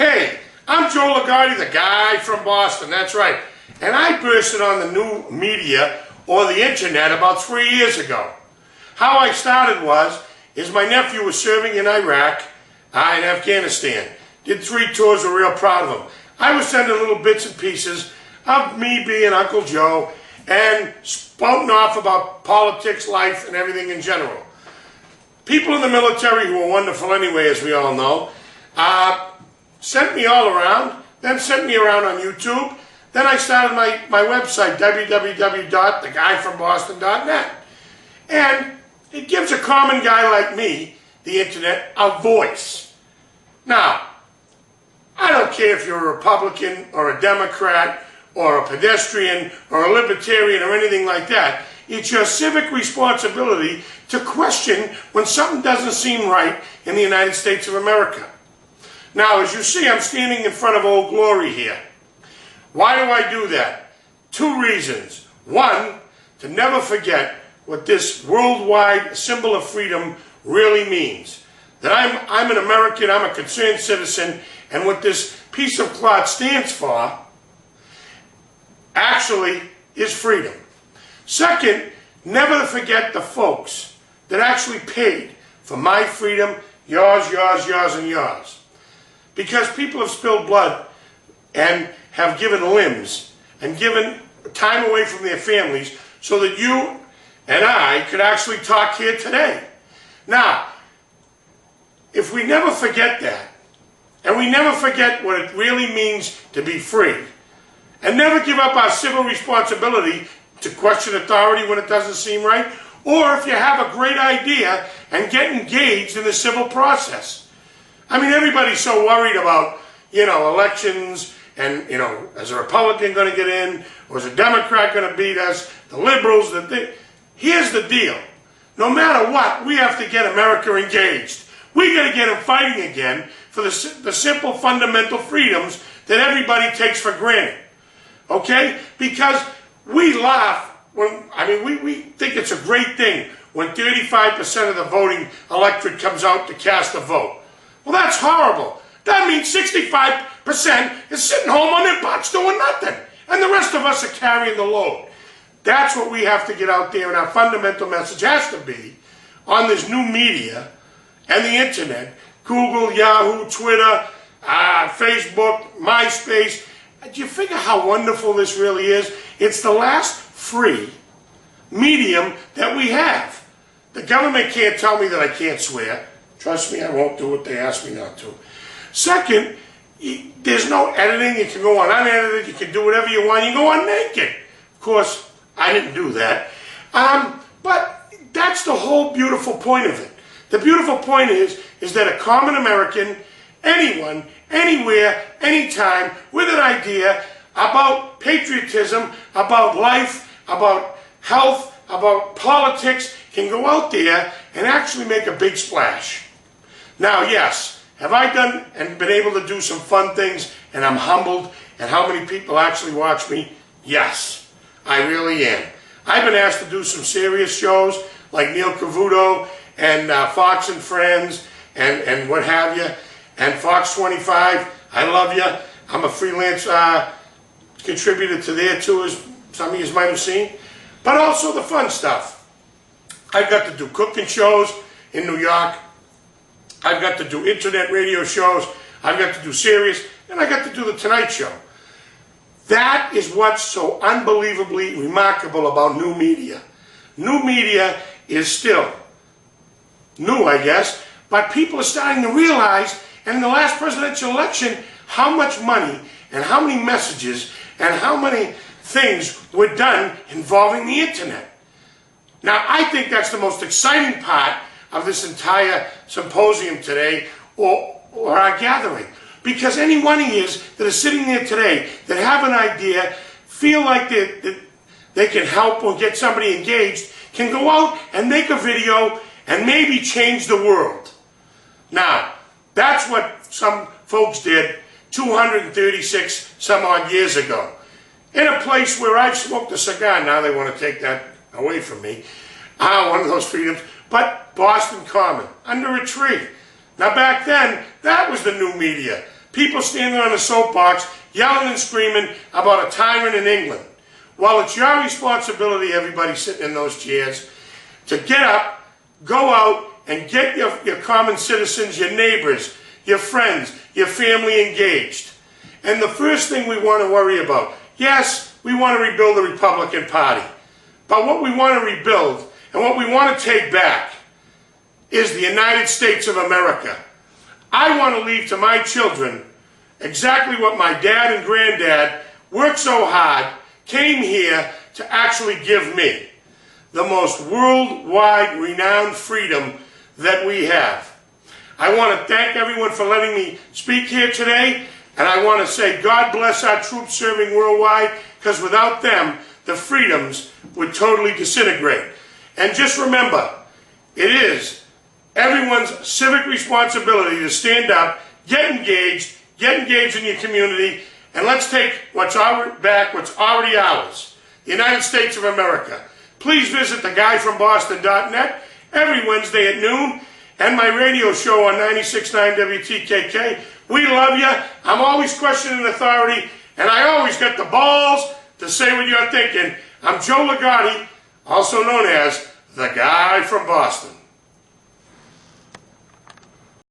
Hey, I'm Joe Lagarde, the guy from Boston, that's right. And I bursted on the new media or the internet about 3 years ago. How I started is my nephew was serving in Iraq and Afghanistan. Did 3 tours, we're real proud of him. I was sending little bits and pieces of me being Uncle Joe and spouting off about politics, life, and everything in general. People in the military, who are wonderful anyway, as we all know, sent me all around, then sent me around on YouTube. Then I started my website, www.theguyfromboston.net. And it gives a common guy like me, the internet, a voice. Now, I don't care if you're a Republican or a Democrat or a pedestrian or a libertarian or anything like that. It's your civic responsibility to question when something doesn't seem right in the United States of America. Now, as you see, I'm standing in front of Old Glory here. Why do I do that? 2 reasons. 1, to never forget what this worldwide symbol of freedom really means. That I'm an American, I'm a concerned citizen, and what this piece of cloth stands for actually is freedom. 2nd, never to forget the folks that actually paid for my freedom, yours, and yours. Because people have spilled blood and have given limbs and given time away from their families so that you and I could actually talk here today. Now, if we never forget that, and we never forget what it really means to be free, and never give up our civil responsibility to question authority when it doesn't seem right, or if you have a great idea and get engaged in the civil process. I mean, everybody's so worried about, elections and, is a Republican going to get in, or is a Democrat going to beat us, the liberals, Here's the deal. No matter what, we have to get America engaged. We got to get them fighting again for the simple fundamental freedoms that everybody takes for granted. Okay? Because we laugh we think it's a great thing when 35% of the voting electorate comes out to cast a vote. Well, that's horrible. That means 65% is sitting home on their butts doing nothing. And the rest of us are carrying the load. That's what we have to get out there, and our fundamental message has to be on this new media and the internet, Google, Yahoo, Twitter, Facebook, MySpace. Do you figure how wonderful this really is? It's the last free medium that we have. The government can't tell me that I can't swear. Trust me, I won't do what they ask me not to. 2nd, there's no editing. You can go on unedited. You can do whatever you want. You can go on naked. Of course, I didn't do that. But that's the whole beautiful point of it. The beautiful point is that a common American, anyone, anywhere, anytime, with an idea about patriotism, about life, about health, about politics, can go out there and actually make a big splash. Now, yes, have I done and been able to do some fun things, and I'm humbled at how many people actually watch me? Yes, I really am. I've been asked to do some serious shows like Neil Cavuto and Fox and Friends and what have you, and Fox 25, I love you. I'm a freelance contributor to there too, as some of you might have seen. But also the fun stuff. I've got to do cooking shows in New York. I've got to do internet radio shows. I've got to do serious, and I got to do the Tonight Show. That is what's so unbelievably remarkable about new media. New media is still new, I guess, but people are starting to realize, and in the last presidential election, how much money and how many messages and how many things were done involving the internet. Now, I think that's the most exciting part of this entire symposium today, or our gathering. Because any one of you that are sitting there today that have an idea, feel like they can help or get somebody engaged, can go out and make a video and maybe change the world. Now, that's what some folks did 236 some odd years ago. In a place where I've smoked a cigar, now they want to take that away from me, one of those freedoms, but Boston Common, under a tree. Now back then, that was the new media. people standing on a soapbox yelling and screaming about a tyrant in England. Well, it's your responsibility, everybody sitting in those chairs, to get up, go out, and get your common citizens, your neighbors, your friends, your family engaged. And the first thing we want to worry about, yes, we want to rebuild the Republican Party. But what we want to rebuild and what we want to take back is the United States of America. I want to leave to my children exactly what my dad and granddad worked so hard, came here to actually give me. The most worldwide renowned freedom that we have. I want to thank everyone for letting me speak here today, and I want to say God bless our troops serving worldwide, because without them, the freedoms would totally disintegrate. And just remember, it is everyone's civic responsibility to stand up, get engaged in your community, and let's take what's back what's already ours, the United States of America. Please visit theguyfromboston.net every Wednesday at noon, and my radio show on 96.9 WTKK. We love you. I'm always questioning authority, and I always got the balls to say what you're thinking. I'm Joe Ligotti, also known as the Guy from Boston.